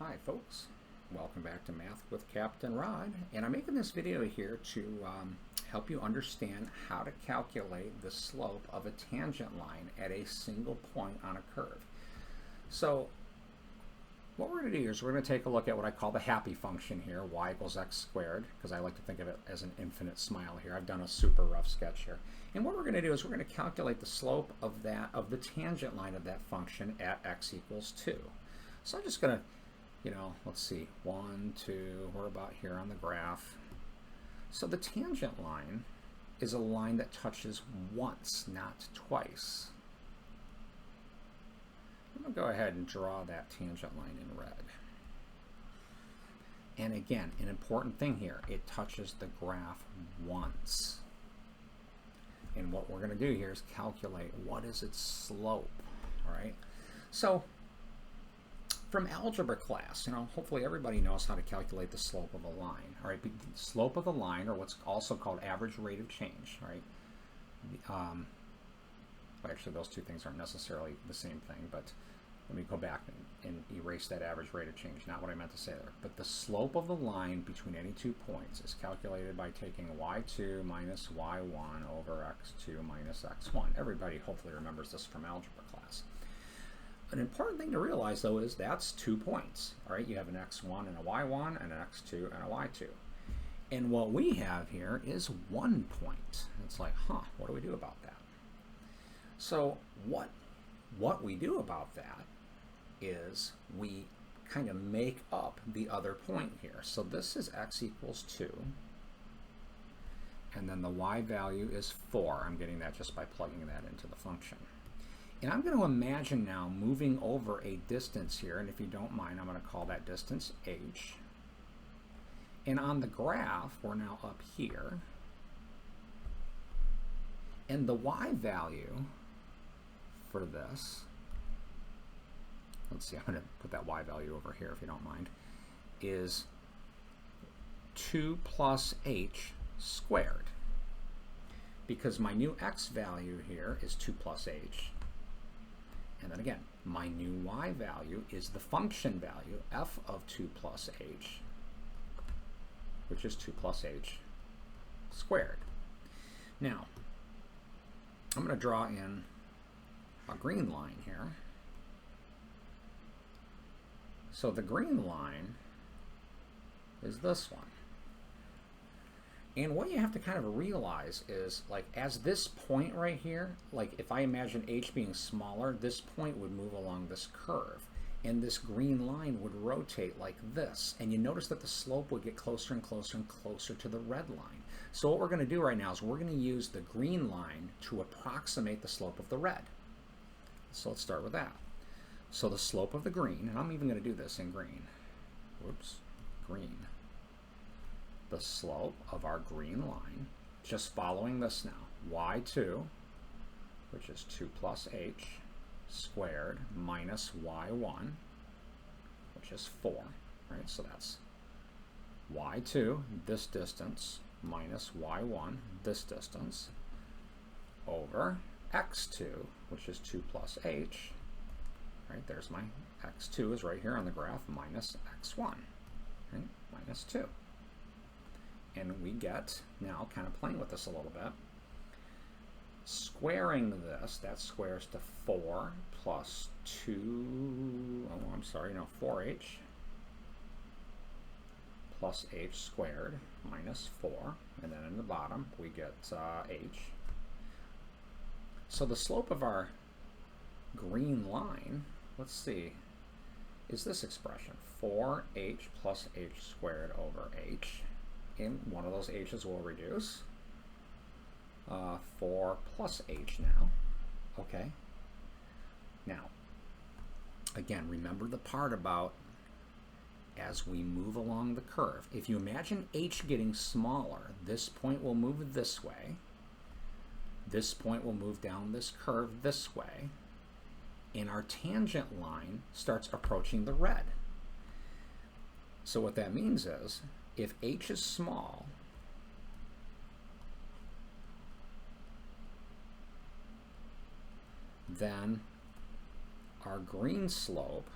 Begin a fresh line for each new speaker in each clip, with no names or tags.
Hi folks, welcome back to Math with Captain Rod, and I'm making this video here to help you understand how to calculate the slope of a tangent line at a single point on a curve. So what we're going to do is we're going to take a look at what I call the happy function here, y equals x squared, because I like to think of it as an infinite smile here. I've done a super rough sketch here. And what we're going to do is we're going to calculate the slope of the tangent line of that function at x equals 2. So I'm just going to, let's see, 1, 2, we're about here on the graph. So the tangent line is a line that touches once, not twice. I'm going to go ahead and draw that tangent line in red. And again, an important thing here, it touches the graph once. And what we're going to do here is calculate what is its slope, all right? So from algebra class, hopefully everybody knows how to calculate the slope of a line, all right? The slope of the line, or what's also called average rate of change, right? Well, actually, those two things aren't necessarily the same thing, but let me go back and erase that average rate of change, not what I meant to say there. But the slope of the line between any 2 points is calculated by taking y2 minus y1 over x2 minus x1. Everybody hopefully remembers this from algebra class. An important thing to realize, though, is that's 2 points. All right, you have an x1 and a y1, and an x2 and a y2. And what we have here is 1 point. It's like, what do we do about that? So what we do about that is we kind of make up the other point here. So this is x equals 2. And then the y value is 4. I'm getting that just by plugging that into the function. And I'm going to imagine now moving over a distance here, and if you don't mind, I'm going to call that distance h. And on the graph, we're now up here. And the y value for this, let's see, I'm going to put that y value over here if you don't mind, is 2 plus h squared. Because my new x value here is 2 plus h. And then again, my new y value is the function value, f of 2 plus h, which is 2 plus h squared. Now, I'm going to draw in a green line here. So the green line is this one. And what you have to kind of realize is, like, as this point right here, like if I imagine h being smaller, this point would move along this curve. And this green line would rotate like this. And you notice that the slope would get closer and closer and closer to the red line. So what we're going to do right now is we're going to use the green line to approximate the slope of the red. So let's start with that. So the slope of the green, and I'm even going to do this in green. Whoops, green. The slope of our green line, just following this now, y2, which is 2 plus h squared minus y1, which is 4, right? So that's y2, this distance, minus y1, this distance, over x2, which is 2 plus h, right? There's my x2 is right here on the graph, minus x1, right? Minus 2. And we get, now kind of playing with this a little bit, squaring this, that squares to 4 plus 2, 4h plus h squared minus 4, and then in the bottom we get h. So the slope of our green line, let's see, is this expression, 4h plus h squared over h. And one of those h's will reduce. 4 plus h now. Okay. Now, again, remember the part about as we move along the curve. If you imagine h getting smaller, this point will move this way. This point will move down this curve this way. And our tangent line starts approaching the red. So what that means is, if h is small, then our green slope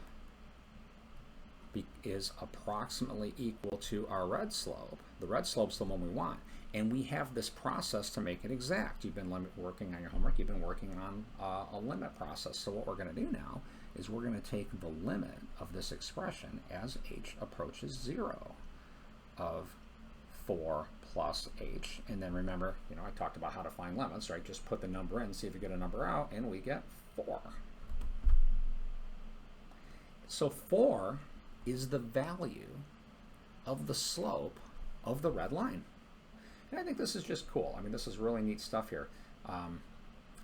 is approximately equal to our red slope. The red slope's the one we want. And we have this process to make it exact. You've been working on your homework. You've been working on a limit process. So what we're going to do now is we're going to take the limit of this expression as h approaches 0 of 4 plus h. And then remember, I talked about how to find limits, right? Just put the number in, see if you get a number out, and we get 4. So 4 is the value of the slope of the red line. And I think this is just cool. I mean, this is really neat stuff here,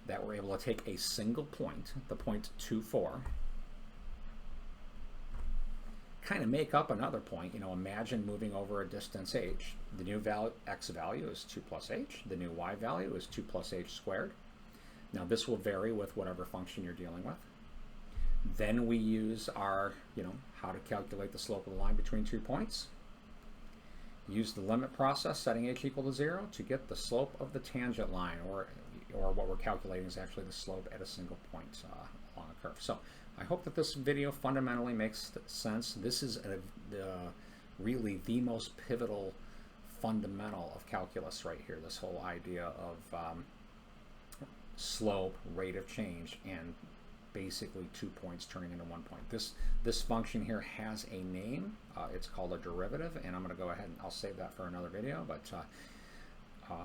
that we're able to take a single point, the point 2, 4, kind of make up another point. Imagine moving over a distance h. The new x value is 2 plus h. The new y value is 2 plus h squared. Now this will vary with whatever function you're dealing with. Then we use our, how to calculate the slope of the line between 2 points. Use the limit process, setting h equal to 0, to get the slope of the tangent line, or what we're calculating is actually the slope at a single point along a curve. So I hope that this video fundamentally makes sense. This is really the most pivotal fundamental of calculus right here, this whole idea of slope, rate of change, and basically 2 points turning into 1 point. This function here has a name. It's called a derivative, and I'm going to go ahead and I'll save that for another video. But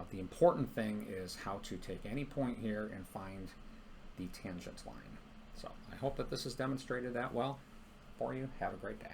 the important thing is how to take any point here and find the tangent line. So I hope that this has demonstrated that well for you. Have a great day.